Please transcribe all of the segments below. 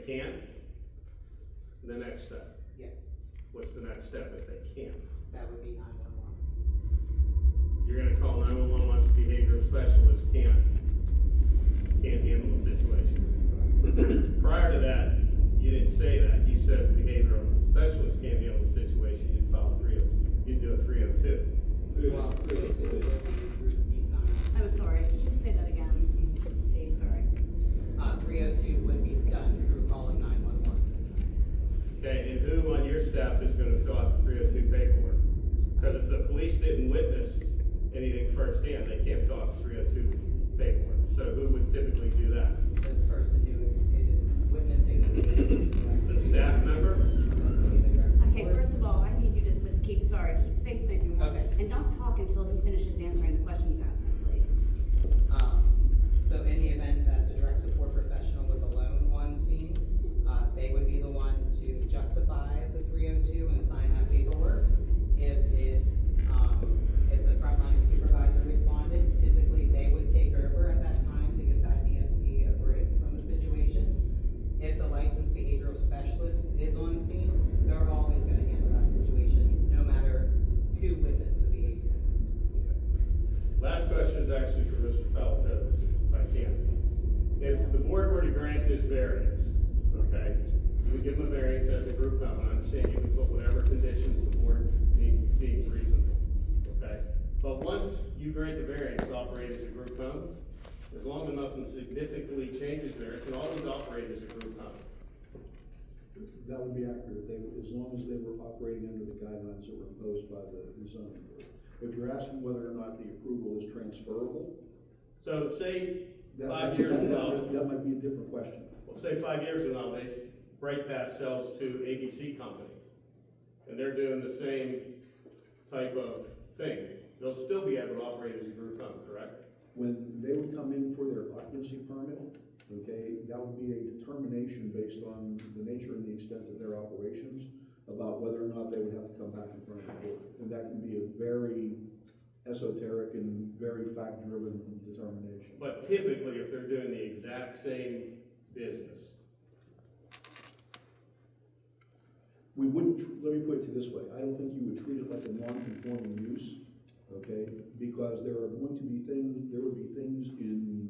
can't, the next step. Yes, What's the next step if they can't? that would be 911. You're gonna call 911 once the behavioral specialist can't handle the situation. Prior to that, you didn't say that. You said the behavioral specialist can't handle the situation, you'd file a 302. You'd do a 302. Well, 302 would be through the 911. I'm sorry, can you say that again? Dave, sorry. 302 would be done through calling 911. Okay, and who on your staff is gonna fill out the 302 paperwork? Because if the police didn't witness anything firsthand, they can't fill out the 302 paperwork. So who would typically do that? The person who is witnessing The staff member? Okay, first of all, I need you to just keep face making more. Okay. And don't talk until he finishes answering the question you asked him, please. So in the event that the direct support professional was alone on scene, they would be the one to justify the 302 and sign that paperwork. If the frontline supervisor responded, typically they would take over at that time to give that DSP a break from the situation. If the licensed behavioral specialist is on scene, they're always going to handle that situation, no matter who witnessed the behavior. Last question is actually for Mr. Felton, if I can. If the board were to grant this variance, okay, you would give them a variance as a group home, and I understand you can put whatever conditions the board deems reasonable, okay? But once you grant the variance to operate as a group home, as long as nothing significantly changes there, it can always operate as a group home. That would be accurate, as long as they were operating under the guidelines that were imposed by the zoning board. If you're asking whether or not the approval is transferable, So say that 5 years from now, that might be a different question. well, say 5 years from now, they Bright Path sells to ABC Company, and they're doing the same type of thing. They'll still be able to operate as a group home, correct? When they would come in for their occupancy permit, okay, that would be a determination based on the nature and the extent of their operations about whether or not they would have to come back in front of the board. And that can be a very esoteric and very fact-driven determination. But typically, if they're doing the exact same business, We wouldn't, let me put it this way, I don't think you would treat it like a non-conforming use, okay? Because there would be things in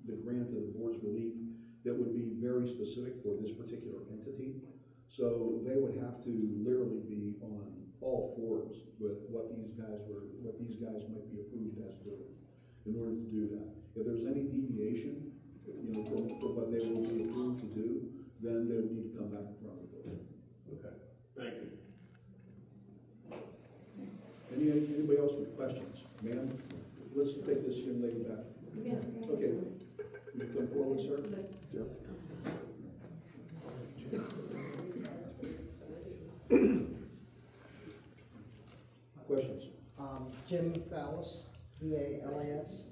the grant of the board's relief that would be very specific for this particular entity. So they would have to literally be on all fours with what these guys might be approved as doing in order to do that. If there's any deviation, from what they will be approved to do, then they would need to come back in front of the board. okay, thank you. Anybody else with questions? Ma'am, let's take this young lady back. Okay, you come forward, sir. Jeff. Questions? Jim Fallis, VALAS,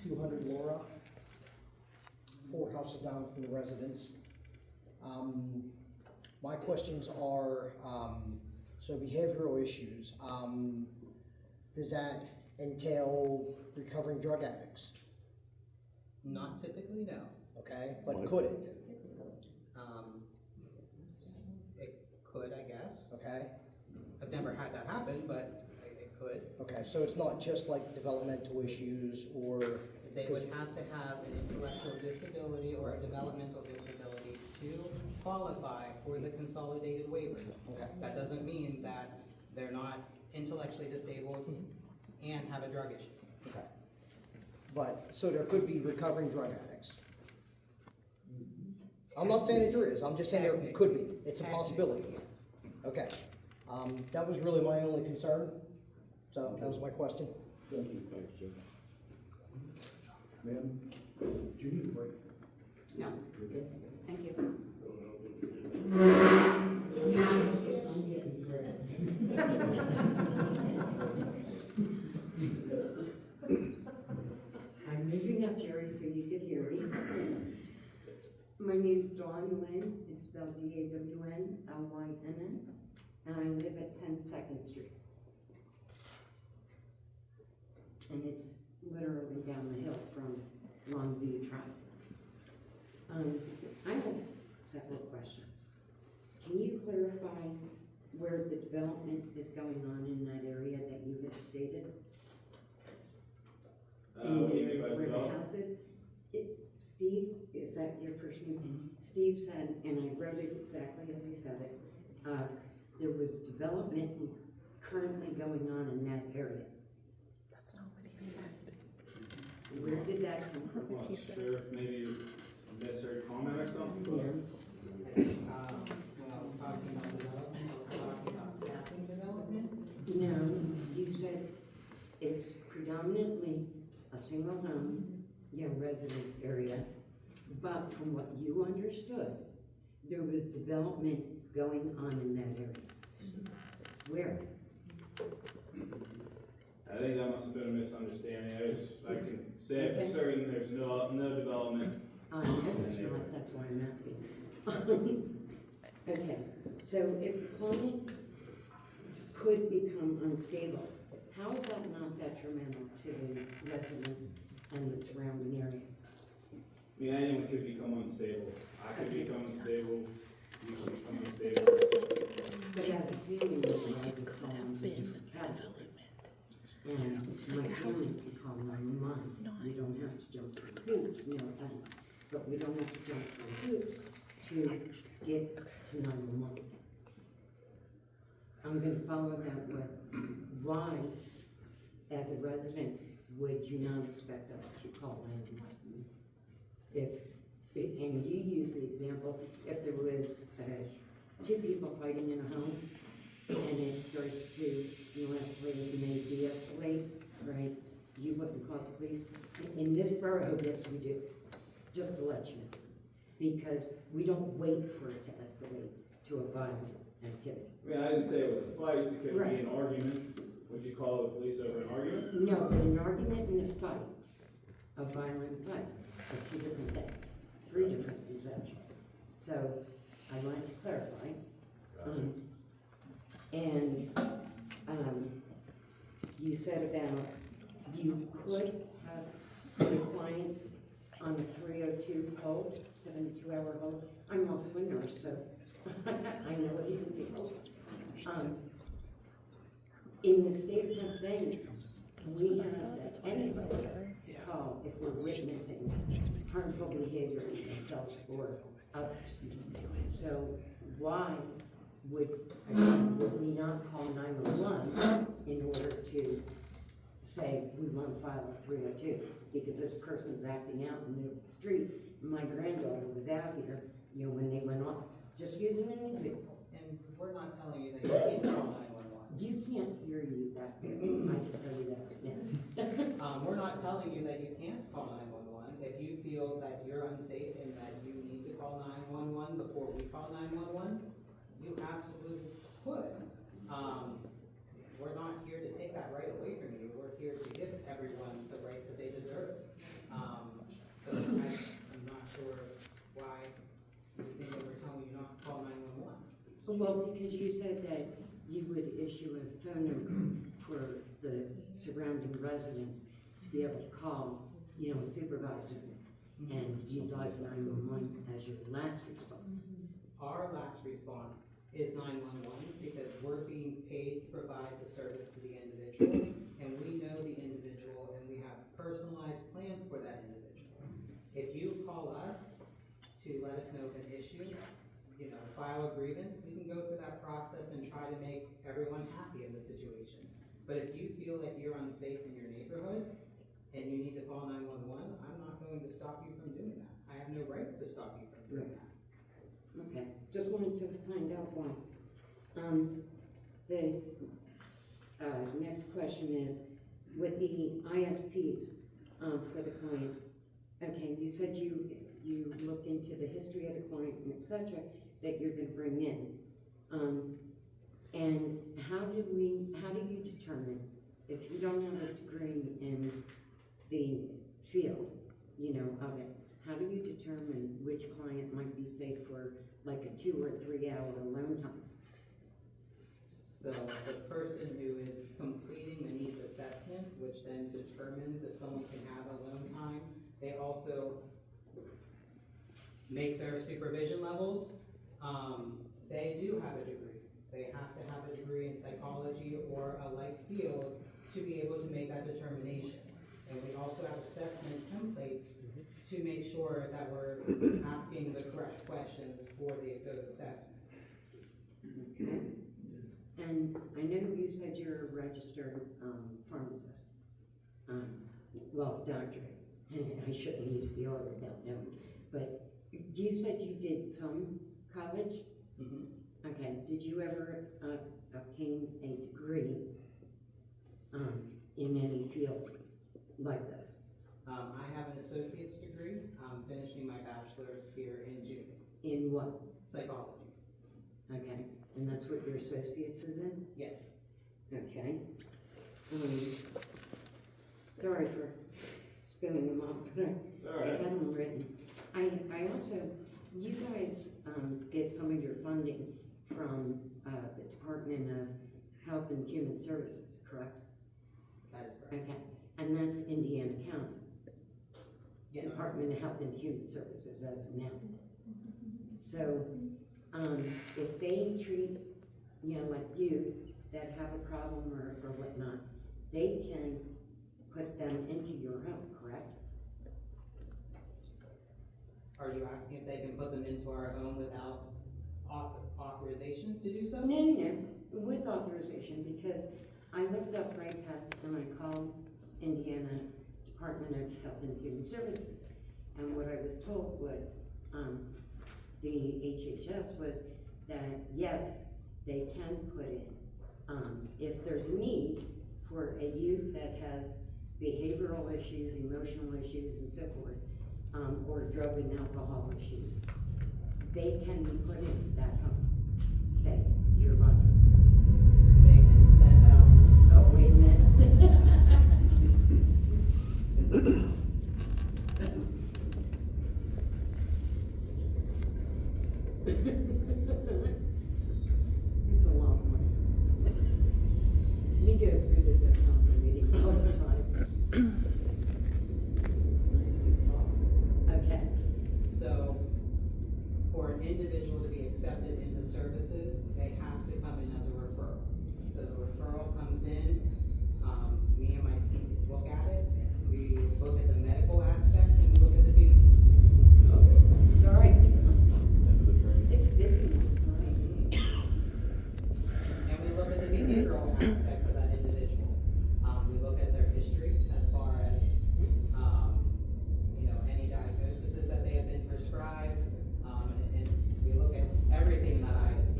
200 Laura, 4 houses down from the residence. My questions are, so behavioral issues, does that entail recovering drug addicts? Not typically, no. Okay, but could it? It could, I guess. Okay, I've never had that happen, but it could. okay, so it's not just like developmental issues or? They would have to have an intellectual disability or a developmental disability to qualify for the consolidated waiver. Okay. That doesn't mean that they're not intellectually disabled and have a drug issue. Okay. But, so there could be recovering drug addicts? I'm not saying that there is, I'm just saying there could be, it's a possibility. Okay, that was really my only concern, so that was my question. Thank you. Thanks, Jim. Ma'am, do you need a break? No, Okay. thank you. I'm moving up, Jerry, so you can hear me. My name's Dawn Lynn, it's spelled DAWNLYNN, and I live at 10 2nd Street. And it's literally down the hill from Longview Drive. I have 7 where the development is going on in that area that you had stated? What do you mean by Where the development? house is? Steve, is that your first name? Steve said, and I wrote it exactly as he said it, there was development currently going on in that area. That's not what he said. Where did that come from? Well, sure, maybe a necessary comment or something? When I was talking about development, I was talking about staffing development. No, you said it's predominantly a single home, residence area, but from what you understood, there was development going on in that area. Where? I think that must have been a misunderstanding. I can say for certain there's no development. No, it's not, that's why I'm asking. Okay, so if the client could become unstable, how is that not detrimental to the residents and the surrounding area? I mean, anyone could become unstable. I could become unstable. You could become unstable. But as a family member, I would call them development. And my family can call 911. We don't have to jump through hoops, no offense, but we don't have to jump through hoops to get to 911. I'm gonna follow that with why, as a resident, would you not expect us to call 911? And you use the example, if there was two people fighting in a home, and it starts to, escalate and they de-escalate, right? You wouldn't call the police. In this borough, yes, we do, just to let you know. Because we don't wait for it to escalate to a violent activity. I mean, I didn't say it was a fight. It could Right. be an argument. Would you call the police over an argument? No, but an argument and a fight, a violent fight, are two different things, three different things actually. So, I wanted to clarify. You said about you could have the client on a 302 hold, 72-hour hold. I'm also a nurse, so I know what it entails. In the state of Pennsylvania, we have that anybody call if we're witnessing harmful behavior in themselves or others. So why would we not call 911 in order to say we want to file a 302? Because this person's acting out in the middle of the street. My granddaughter was out here, when they went off. Just using an example. And we're not telling you that you can't call 911. You can't hear you back there, I can tell you that right now. We're not telling you that you can't call 911. If you feel that you're unsafe and that you need to call 911 before we call 911, you absolutely could. We're not here to take that right away from you. We're here to give everyone the rights that they deserve. So I'm not sure why you think that we're telling you not to call 911. Well, because you said that you would issue a phone number for the surrounding residents to be able to call, a supervisor, and you'd like 911 as your last response. Our last response is 911 because we're being paid to provide the service to the individual, and we know the individual, and we have personalized plans for that individual. If you call us to let us know of an issue, file a grievance, we can go through that process and try to make everyone happy in the situation. But if you feel that you're unsafe in your neighborhood and you need to call 911, I'm not going to stop you from doing that. I have no right to stop you from doing that. Okay, just wanted to find out why. The next question is, with the ISPs for the client, okay, you said you looked into the history of the client and et cetera, that you're gonna bring in. And how do you determine, if you don't have a degree in the field, of it, how do you determine which client might be safe for like a 2 or 3 hour alone time? So the person who is completing the needs assessment, which then determines if someone can have alone time, they also make their supervision levels. They do have a degree They have to have a degree in psychology or a like field to be able to make that determination. And we also have assessment templates to make sure that we're asking the correct questions for those assessments. Okay. And I know you said you're a registered pharmacist. Well, doctor. I shouldn't use the R without knowing. But you said you did some college? Okay. Did you ever obtain a degree in any field like this? I have an associate's degree. I'm finishing my bachelor's here in June, In what? psychology. Okay. And that's what your associate's is in? Yes. Okay. Sorry for spilling them all, but I had them written. I also, you guys get some of your funding from the Department of Health and Human Services, correct? That is correct. Okay. And that's Indiana County. Yes. Department of Health and Human Services as of now. So, if they treat, like you, that have a problem or whatnot, they can put them into your home, correct? Are you asking if they can put them into our home without authorization to do so? No, with authorization, because I looked up Right Path and I called Indiana Department of Health and Human Services, and what I was told, what, the HHS was that, yes, they can put in, if there's a need for a youth that has behavioral issues, emotional issues, and so forth, or drug and alcohol issues, they can be put into that home. Okay, you're right. They can send out, Oh, wait a minute. It's a long one. We go through this at council meetings all the time. Okay, so for an individual to be accepted into services, they have to come in as a referral. So the referral comes in, me and my team look at it, we look at the medical aspects and we look at the sorry. It's busy. and we look at the behavioral aspects of that individual. We look at their history as far as, any diagnoses that they have been prescribed, and we look at everything in that ISD.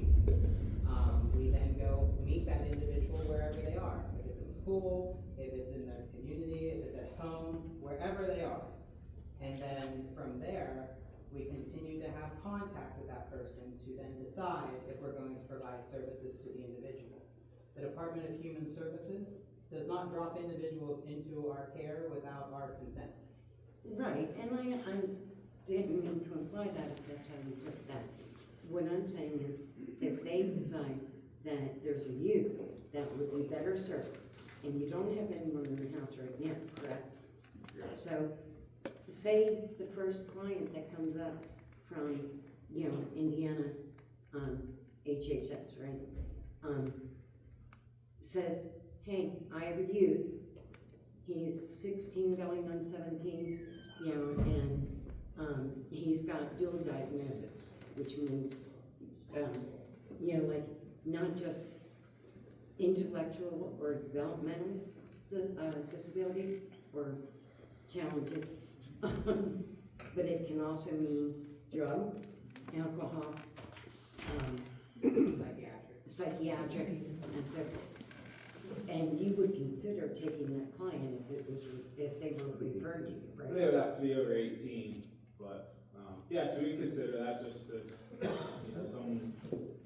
We then go meet that individual wherever they are, if it's in school, if it's in their community, if it's at home, wherever they are. And then from there, we continue to have contact with that person to then decide if we're going to provide services to the individual. The Department of Human Services does not drop individuals into our care without our consent. Right, and I didn't mean to imply that if that's how you took that. What I'm saying is, if they decide that there's a youth that would be better served, and you don't have anyone in the house right now, correct? So, say the first client that comes up from, Indiana, HHS, right? Says, hey, I have a youth, he's 16 going on 17, and he's got dual diagnosis, which means, like not just intellectual or developmental disabilities or challenges, but it can also mean drug, alcohol, psychiatric, and so forth. And you would consider taking that client if they were referred to you, right? They would have to be over 18, but, so we consider that just as,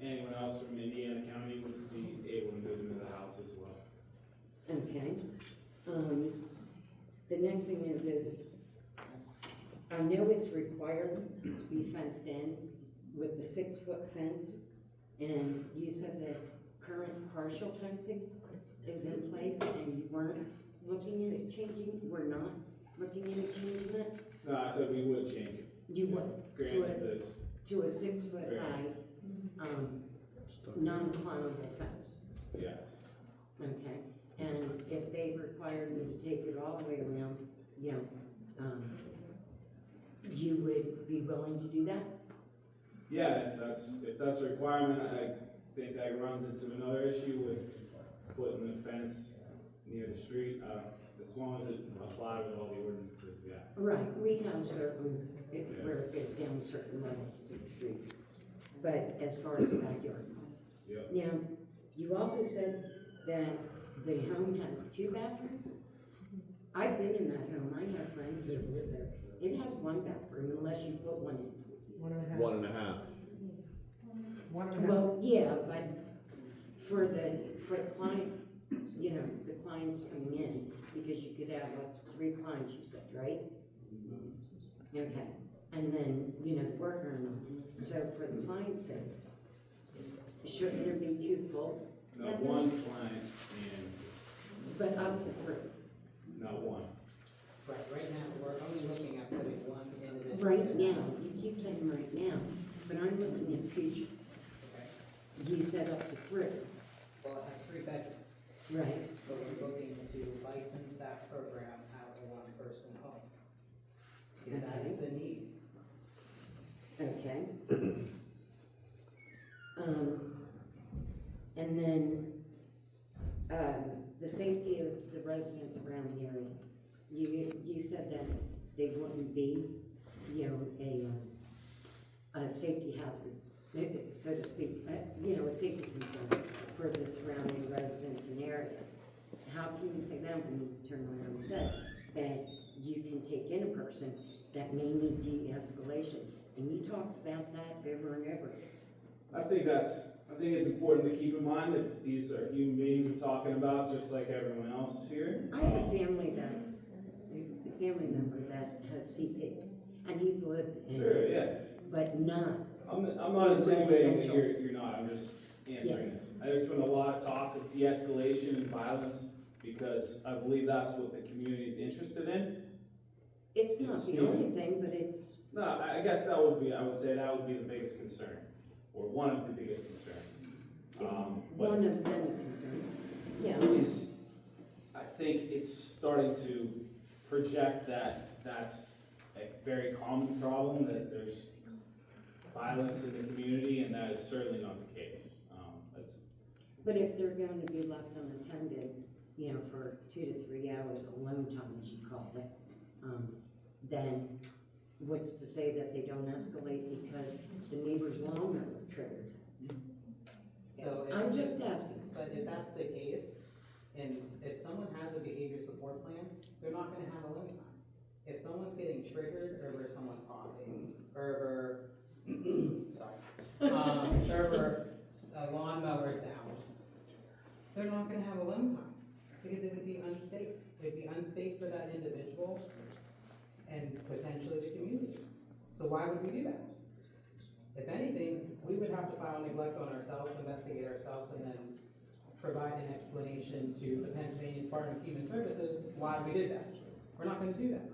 anyone else from Indiana County would be able to move into the house as well. Okay. The next thing is I know it's required to be fenced in with the 6-foot fence, and you said that current partial fencing is in place, and you weren't looking into changing, we're not looking into changing that? No, I said we would change it. You would? Granted this. To a 6-foot Right. high, non-climbable fence, Yes. okay? And if they required me to take it all the way around, you know, you would be willing to do that? Yeah, if that's a requirement, I think that runs into another issue with putting the fence near the street, as long as it applies with all the ordinances, yeah. Right, we have certain, where it goes down certain levels to the street, but as far as the backyard. Yep. Now, you also said that the home has 2 bathrooms? I've been in that home, I have friends that live there. It has 1 bathroom unless you put one in. 1.5. Well, yeah, but for the client, you know, the clients coming in, because you could have up to 3 clients, you said, right? Okay, and then, you know, the worker, so for the client's sakes, shouldn't there be 2 full? No, bathrooms? one client and But up to 3. not one. Right now, we're only looking at putting one individual. Right in. now, you keep saying right now, but I'm looking in the future. Okay. You said up to 3, Well, it has 3 bedrooms, right? but we're looking to license that program as a one-person home. Because that is the need. Okay. And then, the safety of the residents around the area. You said that they wouldn't be, you know, a safety hazard, so to speak, you know, a safety concern for the surrounding residents and area. How can you say that when you turn around and say that you can take in a person that may need de-escalation? And you talked about that over and over. I think it's important to keep in mind that these are human beings we're talking about, just like everyone else here. I have a family a family member that has CP, and he's lived in Sure, it, yeah. but not, I'm not insinuating that Residential. you're not, I'm just answering this. There's been a lot of talk of de-escalation and violence, because I believe that's what the community is interested in. it's not It's the new. only thing, but it's, No, I guess I would say that would be the biggest concern, or one of the biggest concerns. But one of many concerns. Yeah, is, I think it's starting to project that that's a very common problem, that there's violence in the community, and that is certainly not the case. That's, but if they're going to be left unattended, you know, for 2 to 3 hours alone time, as you call it, then what's to say that they don't escalate because the neighbor's lawnmower triggered? So if- I'm just asking. But if that's the case, and if someone has a behavior support plan, they're not gonna have alone time. If someone's getting triggered over someone coughing, over, sorry, over a lawnmower sound, they're not gonna have alone time, because it would be unsafe. It'd be unsafe for that individual and potentially the community. So why would we do that? If anything, we would have to file neglect on ourselves, investigate ourselves, and then provide an explanation to the Pennsylvania Department of Human Services why we did that. We're not gonna do that.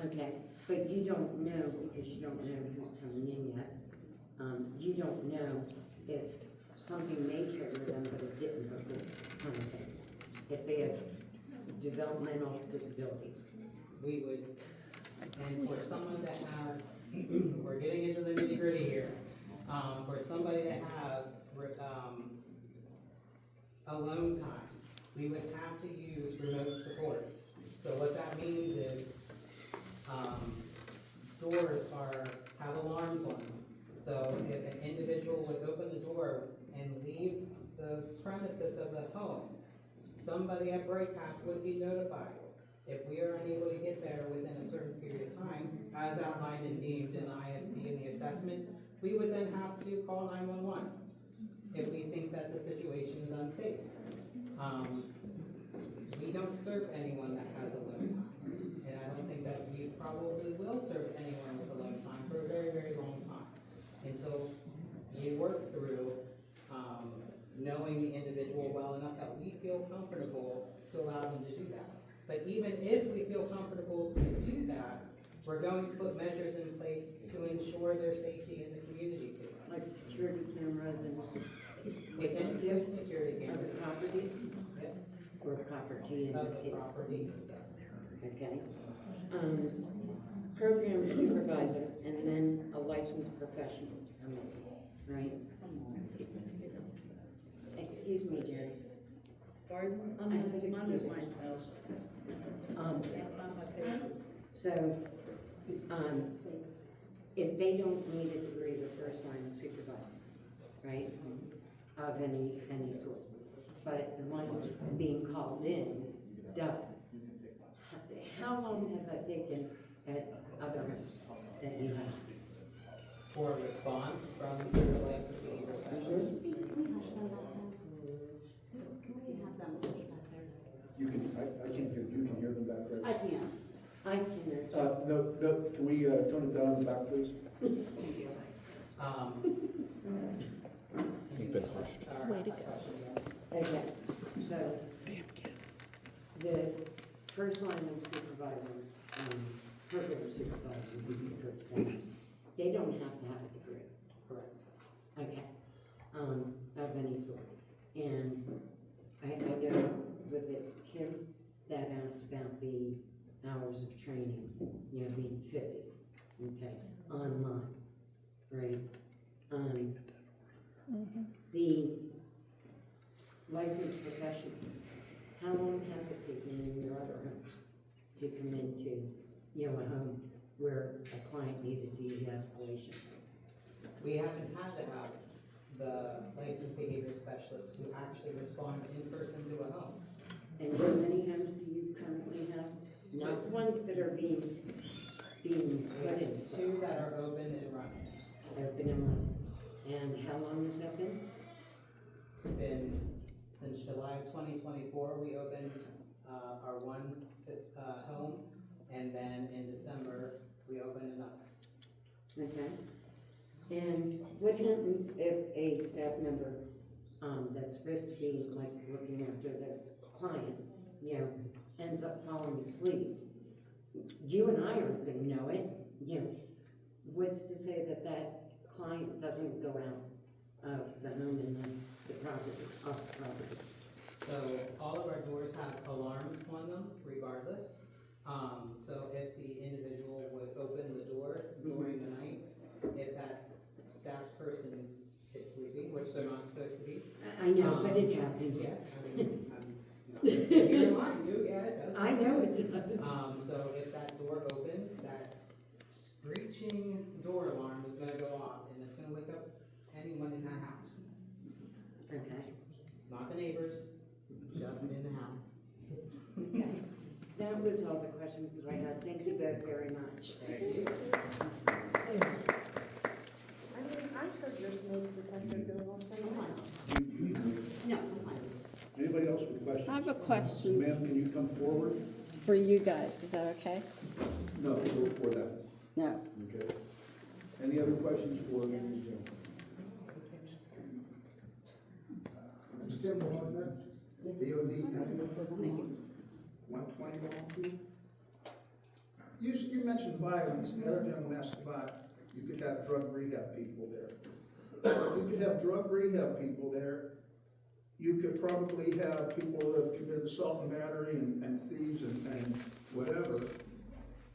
Okay, but you don't know, because you don't know who's coming in yet, you don't know if something may trigger them, but it didn't before, kind of thing. If they have developmental disabilities. We would, and for someone to have, we're getting into the nitty gritty here, for somebody to have, alone time, we would have to use remote supports. So what that means is, doors have alarms on them. So if an individual would open the door and leave the premises of the home, somebody at Bright Path would be notified. If we are unable to get there within a certain period of time, as outlined and deemed in the ISP and the assessment, we would then have to call 911 if we think that the situation is unsafe. We don't serve anyone that has alone time, and I don't think that we probably will serve anyone with alone time for a very, very long time, until we work through, knowing the individual well enough that we feel comfortable to allow them to do that. But even if we feel comfortable to do that, We're going to put measures in place to ensure their safety and the community safety. Like security cameras and We can do security other cameras. properties, Yep. or property in Of this the case? property. Okay. Program supervisor and then a licensed professional to come in, right? Excuse me, Jen. Pardon? I said excuse me. So, if they don't need a degree, the first line is supervisor, right? Of any sort. But the one who's being called in does. How long has that taken at other homes that you have? For a response from the licensed behavior specialist. You can, I can't hear, you can hear them back there? I can. I can. No, can we, tone it down in the back, please? You've been hushed. Way to go. Okay, so. The first line of supervisor, program supervisor would be first line. They don't have to have a degree. Correct. Okay, of any sort. And I know, was it Kim that asked about the hours of training, being 50, okay, online, right? The licensed professional, how long has it taken in your other homes to come into, a home where a client needed de-escalation? We haven't had to have the licensed behavior specialist who actually respond in person to a home. And how many homes do you currently have? Not the ones that are being We put in. have two that are open and running. Open and running. And how long has that been? It's been since July of 2024, we opened our one home, and then in December, we opened another. Okay. And what happens if a staff member, that's supposed to be like looking after this client, ends up falling asleep? You and I aren't gonna know it, what's to say that that client doesn't go out of the home and then the property, off the property? So all of our doors have alarms on them regardless. So if the individual would open the door during the night, if that staff person is sleeping, which they're not supposed to be. I know, but it happens. Yeah, I mean, I'm not gonna sit here and lie to you, yeah, it does. I know it does. So if that door opens, that screeching door alarm is gonna go off, and it's gonna wake up anyone in that house. Okay. Not the neighbors, just in the house. Okay. That was all the questions that I had. Thank you both very much. Thank you. I've heard your smoke detector doing all things. No, I'm fine. Anybody else with questions? I have a question Ma'am, can you come forward? for you guys, is that okay? No, for that, No. okay. Any other questions for the I'm still on that. VOD, 120 Longview. You mentioned violence, and the other gentleman asked about, you could have drug rehab people there. So if you could have drug rehab people there, you could probably have people that have committed assault and battery and thieves and whatever.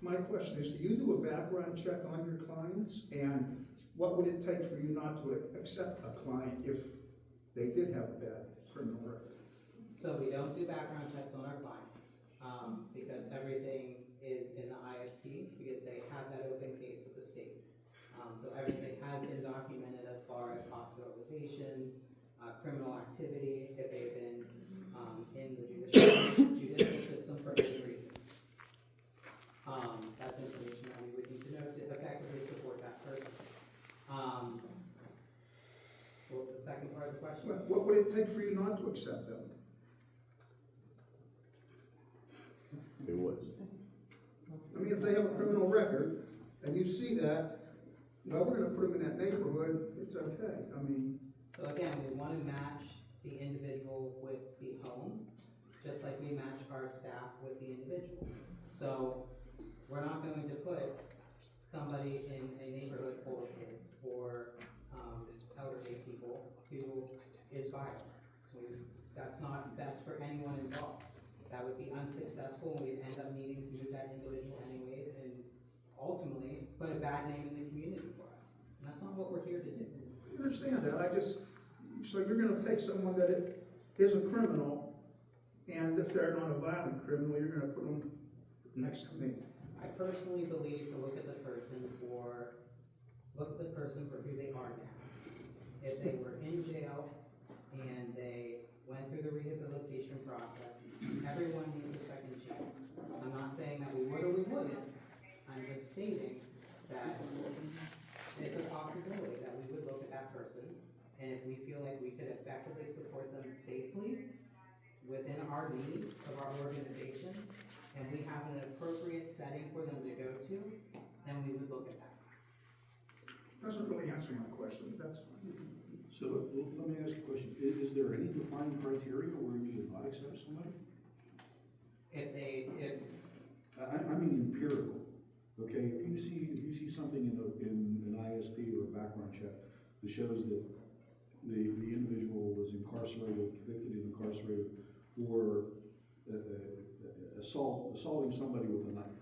My question is, do you do a background check on your clients? And what would it take for you not to accept a client if they did have a bad criminal record? So we don't do background checks on our clients, because everything is in the ISP, because they have that open case with the state. So everything has been documented as far as hospitalizations, criminal activity, if they've been, in the judicial system for any reason. That's information that we would need to know to effectively support that person. What was the second part of the question? What would it take for you not to accept them? It was. I mean, if they have a criminal record, and you see that, well, we're gonna put them in that neighborhood, it's okay, I mean. So again, we want to match the individual with the home, just like we match our staff with the individual. So We're not going to put somebody in a neighborhood full of kids or, elderly people who is violent. That's not best for anyone involved. That would be unsuccessful, and we'd end up needing to use that individual anyways, and ultimately, put a bad name in the community for us. And that's not what we're here to do. I understand that, so you're gonna take someone that is a criminal, and if they're not a violent criminal, you're gonna put them next to me. I personally believe to look at the person for who they are now. If they were in jail and they went through the rehabilitation process, everyone needs a second chance. I'm not saying that we would or we wouldn't, I'm just stating that it's a possibility that we would look at that person, and if we feel like we could effectively support them safely within our needs of our organization, and we have an appropriate setting for them to go to, then we would look at that. Doesn't really answer my question, but that's fine. So, let me ask you a question, is there any defined criteria where you would not accept somebody? I mean empirical, okay, if you see something in an ISP or a background check that shows that the individual was incarcerated, convicted and incarcerated for assaulting somebody with a knife,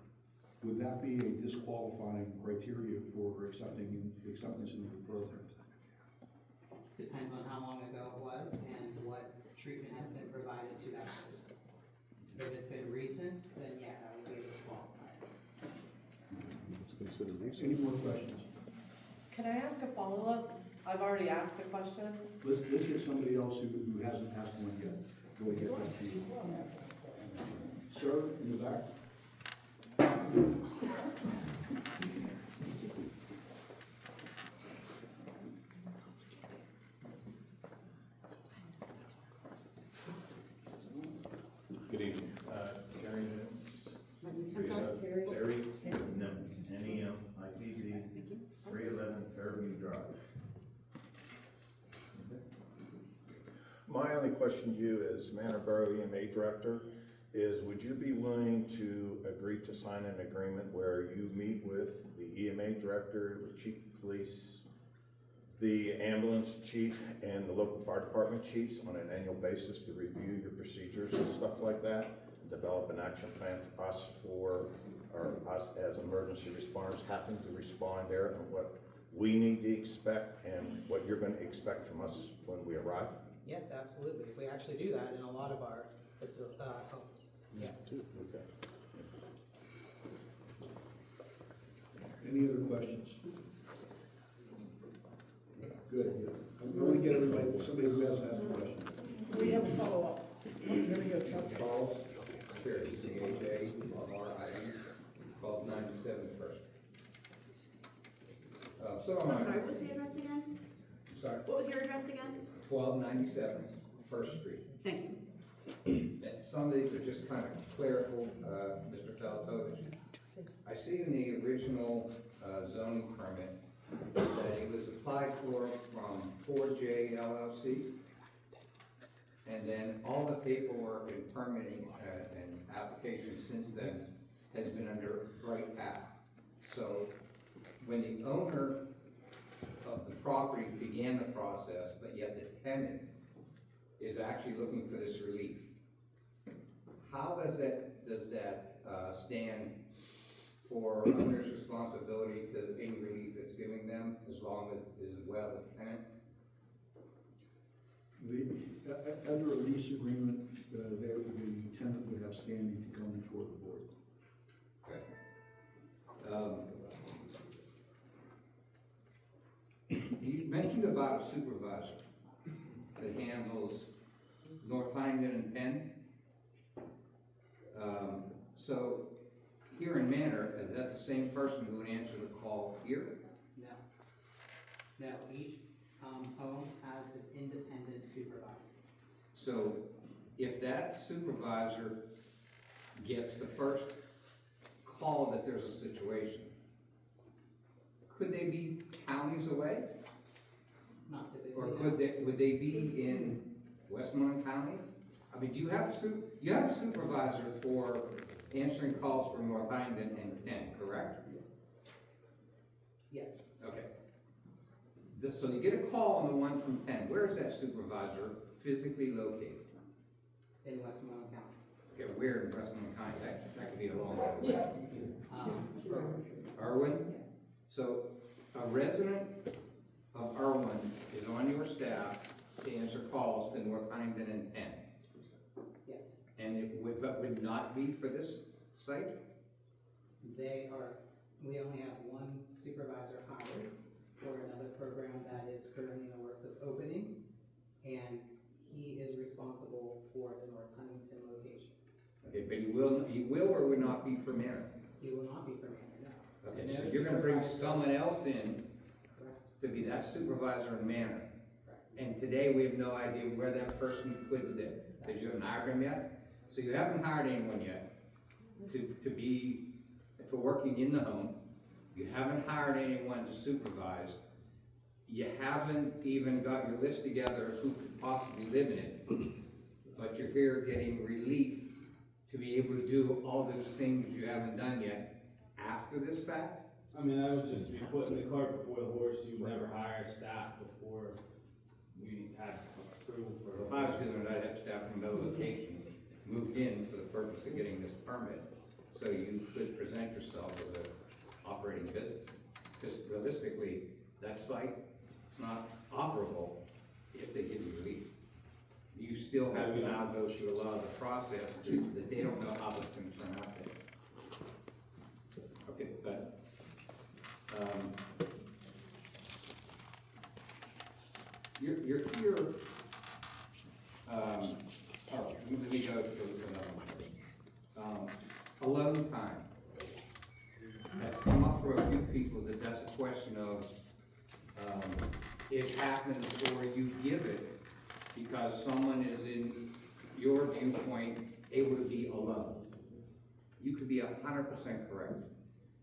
would that be a disqualifying criteria for acceptance into the program? Depends on how long ago it was and what treatment has been provided to that person. If it's been recent, then yeah, that would be a disqualifier. Any more questions? Can I ask a follow-up? I've already asked a question. Let's get somebody else who hasn't asked one yet. Go ahead. Sir, in the back. Good evening, Terry Nims. Terry Nims, N-E-M-I-T-Z, 311 Fairview Drive. My only question to you as Manor Borough EMA Director is, would you be willing to agree to sign an agreement where you meet with the EMA Director, the Chief of Police, the ambulance chief, and the local fire department chiefs on an annual basis to review your procedures and stuff like that, develop an action plan for us as emergency responders having to respond there, and what we need to expect and what you're going to expect from us when we arrive? Yes, absolutely. We actually do that in a lot of our homes. Yes. Okay. Any other questions? Good. I'm going to get somebody who hasn't asked a question. We have a follow-up. Charles, Terry, C-H-A-R-I-E, 1297 First. I'm sorry, what was the address again? Sorry, What was your address again? 1297 First Street. Thank you. And some of these are just kind of clerical, Mr. Falatovich. I see in the original zoning permit that it was applied for from 4J LLC. And then all the paperwork and permitting and application since then has been under Bright Path. So when the owner of the property began the process, but yet the tenant is actually looking for this relief, how does that stand for owner's responsibility to any relief that's giving them, as long as well as the tenant? Under a lease agreement, the tenant would have standing to come before the board. Okay. You mentioned about a supervisor that handles North Huntington and Penn. So here in Manor, is that the same person who would answer the call here? No, each home has its independent supervisor. So if that supervisor gets the first call that there's a situation, could they be counties away? Not typically. Or no. would they be in Westmoreland County? I mean, do you have a supervisor for answering calls from North Ironton and Kent, correct? Yes, Okay. So you get a call on the one from Kent, where is that supervisor physically located? in Westmoreland County. Okay, where in Westmoreland County? That could be a long way away. Irwin. Irwin? Yes. So a resident of Irwin is on your staff to answer calls to North Huntington and Penn. Yes. And it would not be for this site? We only have one supervisor hired for another program that is currently in the works of opening, and he is responsible for the North Huntington location. Okay, but he will or will not be for Manor? He will not be for Manor, no. Okay, No so you're gonna bring supervisor. someone else in Correct, to be that supervisor in Manor? correct. And today, we have no idea where that person could live, because you haven't hired him yet? So you haven't hired anyone yet to working in the home. You haven't hired anyone to supervise. You haven't even got your list together of who could possibly live in it. But you're here getting relief to be able to do all those things you haven't done yet after this fact? I mean, I would just be putting the cart before the horse. You would never hire staff before we had approval for. If I was doing it, I'd have staff from another location moved in for the purpose of getting this permit, so you could present yourself as an operating business. Because realistically, that site is not operable if they give you relief. You still have to now go through a lot of the process that they don't know how this can turn out there. Okay, but, you're here, oh, let me go to another one. Alone time. That's come up for a few people, that's a question of, it happens or you give it because someone is in your viewpoint able to be alone. You could be 100% correct.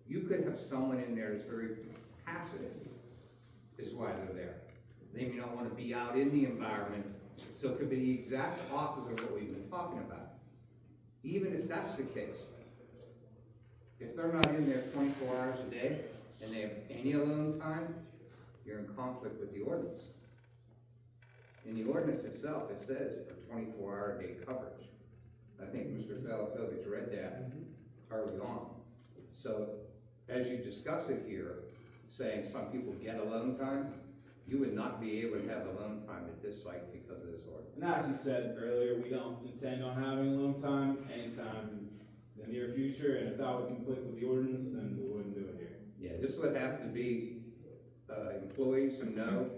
You could have someone in there that's very passive, is why they're there. They may not want to be out in the environment, so it could be the exact opposite of what we've been talking about. Even if that's the case, if they're not in there 24 hours a day and they have any alone time, you're in conflict with the ordinance. In the ordinance itself, it says for 24-hour-a-day coverage. I think Mr. Felatovich read that early on. So as you discuss it here, saying some people get alone time, you would not be able to have alone time at this site because of this ordinance. And as he said earlier, we don't intend on having alone time anytime in the near future, and if that would conflict with the ordinance, then we wouldn't do it here. Yeah, this would have to be employees who know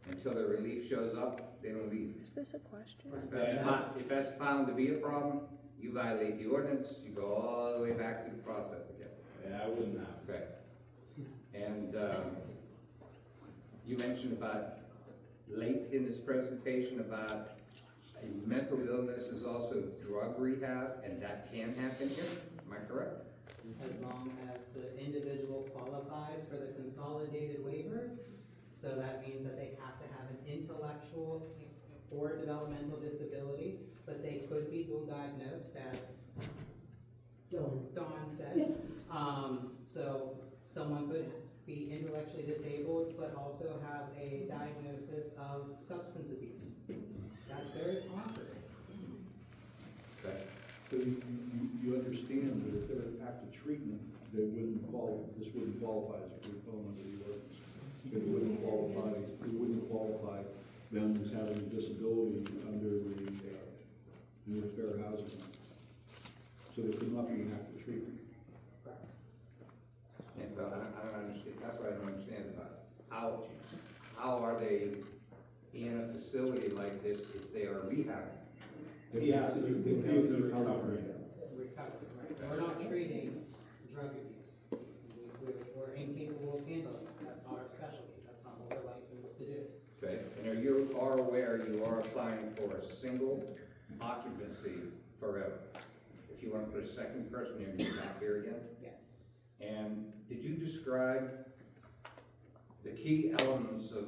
until the relief shows up, they don't leave. Is this a question? If that's found to be a problem, you violate the ordinance, you go all the way back to the process again. Yeah, I wouldn't have. Okay. And you mentioned about late in this presentation about a mental illness is also drug rehab, and that can happen here, am I correct? As long as the individual qualifies for the consolidated waiver, so that means that they have to have an intellectual or developmental disability, but they could be dual diagnosed, as Dawn said. So someone could be intellectually disabled, but also have a diagnosis of substance abuse. That's very possible. Okay. So you understand that if they're active treatment, this wouldn't qualify as a group home under the ordinance. It wouldn't qualify them as having a disability under the Fair Housing Act. So they could not be an active treatment. And so I don't understand, that's what I don't understand about it. How are they in a facility like this if they are rehabbing? Yeah, so you confuse the recovery. Recovery, right? We're not treating drug abuse. We're incapable of handling it. That's not our specialty. That's not what we're licensed to do. Okay, and you are aware you are applying for a single occupancy forever? If you want to put a second person in, you're back here again? Yes. And did you describe the key elements of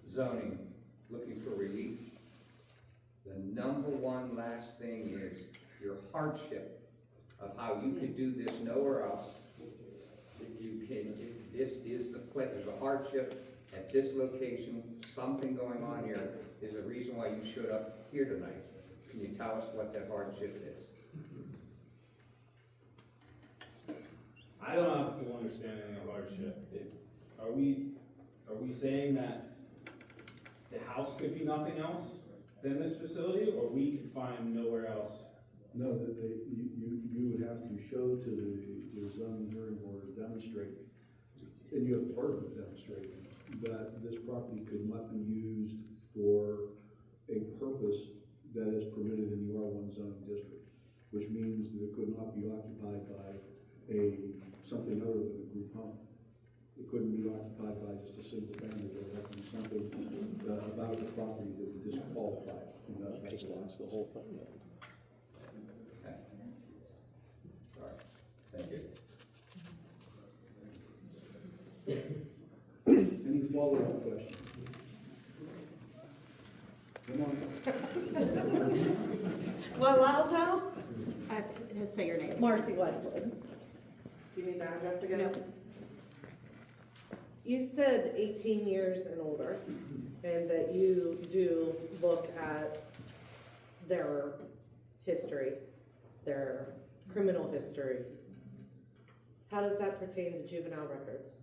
zoning looking for relief? The number one last thing is your hardship of how you could do this nowhere else. If you can, if this is there's a hardship at this location, something going on here is the reason why you showed up here tonight. Can you tell us what that hardship is? I don't have a full understanding of hardship. Are we saying that the house could be nothing else than this facility, or we could find nowhere else? No, that you would have to show to the zoning hearing board, demonstrate, and you have the burden of demonstrating that this property could not be used for a purpose that is permitted in the R1 zoning district, which means that it could not be occupied by something other than a group home. It couldn't be occupied by just a single family. There would have to be something about the property that would disqualify it from that. Just lost the whole thing. Okay. All right, thank you. Any follow-up questions? Come on. Well, now, Say your name. Marcy Westwood. Do you need the address again? No. You said 18 years and older, and that you do look at their history, their criminal history. How does that pertain to juvenile records?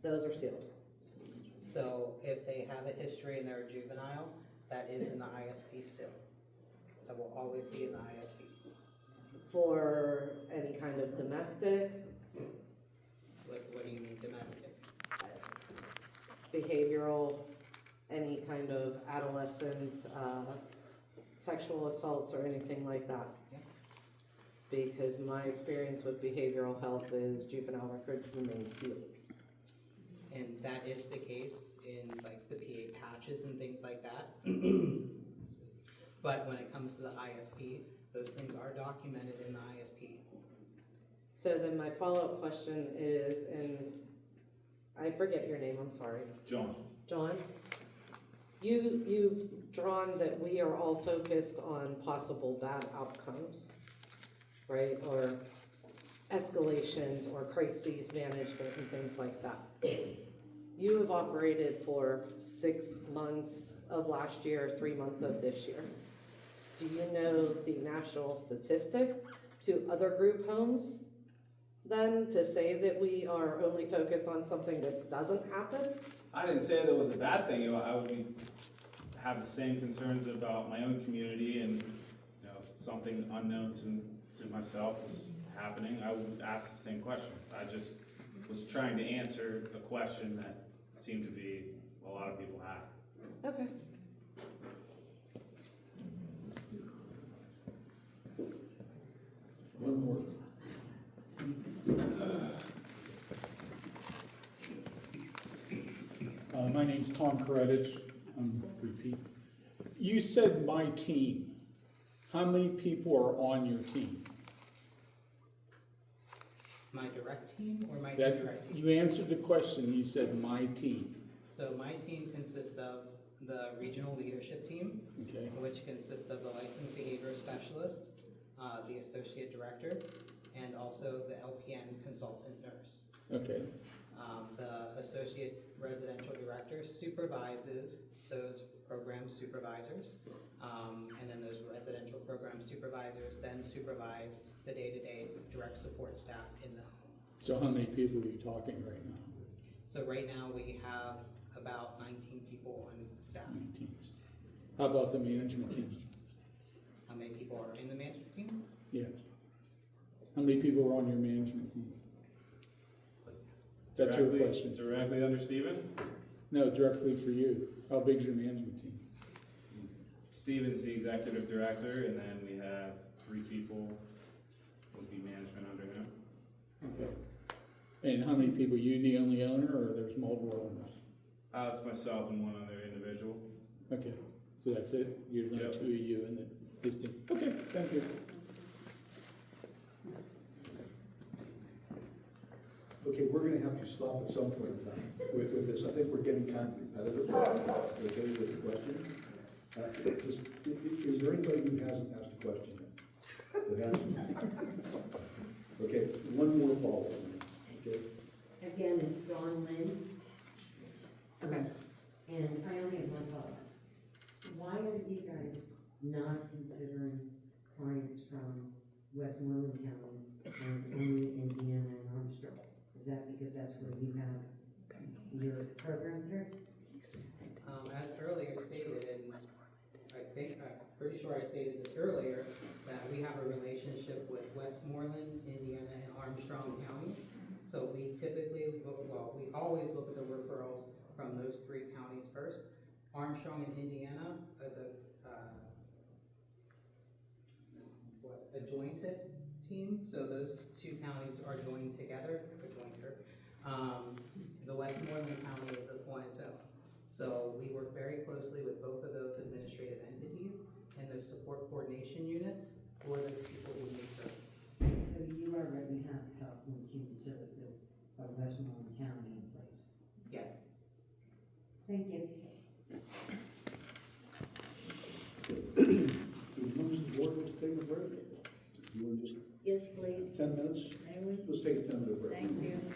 Those are sealed. So if they have a history and they're a juvenile, that is in the ISP still. That will always be in the ISP. For any kind of domestic What do you mean domestic? behavioral, any kind of adolescent, sexual assaults or anything like that. Yeah. Because my experience with behavioral health is juvenile records remain sealed. And that is the case in like the PA patches and things like that. But when it comes to the ISP, those things are documented in the ISP. So then my follow-up question is, and I forget your name, I'm sorry. John? John, you've drawn that we are all focused on possible bad outcomes, right? Or escalations or crises management and things like that. You have operated for 6 months of last year, 3 months of this year. Do you know the national statistic to other group homes then to say that we are only focused on something that doesn't happen? I didn't say that was a bad thing. I would have the same concerns about my own community, and if something unknown to myself was happening, I would ask the same questions. I just was trying to answer a question that seemed to be a lot of people had. Okay. One more. My name's Tom Karetich. Repeat. You said my team. How many people are on your team? My direct team or my That, indirect team? you answered the question, you said my team. So my team consists of the regional leadership team, Okay. which consists of the licensed behavior specialist, the associate director, and also the LPN consultant nurse. Okay. The associate residential director supervises those program supervisors, and then those residential program supervisors then supervise the day-to-day direct support staff in the home. So how many people are you talking right now? So right now we have about 19 people on staff. 19. How about the management team? How many people are in the management team? Yeah. How many people are on your management team? That's your question. Directly under Stephen? No, directly for you. How big's your management team? Stephen's the executive director, and then we have 3 people would be management under him. Okay. And how many people? You the only owner, or there's multiple owners? It's myself and one other individual. Okay. So that's it? You're the Yep. 2 of you and this team? Okay, thank you. Okay, we're gonna have to stop at some point in time with this. I think we're getting kind of repetitive. Okay, with the question. Is there anybody who hasn't asked a question yet? Okay, one more follow-up, okay? Again, it's Dawn Lynn. Okay. And I only have one thought. Why are you guys not considering clients from Westmoreland County and only Indiana and Armstrong? Is that because that's where you have your program through? As earlier stated, and I think, I'm pretty sure I stated this earlier, that we have a relationship with Westmoreland, Indiana, and Armstrong counties. So we typically look, well, we always look at the referrals from those three counties first. Armstrong and Indiana as a, a jointed team, so those two counties are joined together, a jointer. The Westmoreland County is on its own. So we work very closely with both of those administrative entities and those support coordination units for those people who need services. So you already have Health and Human Services of Westmoreland County in place? Yes. Thank you. Who's the board wants to take a break? You want to just Yes, please. 10 minutes? May we? Let's take a 10-minute break. Thank you.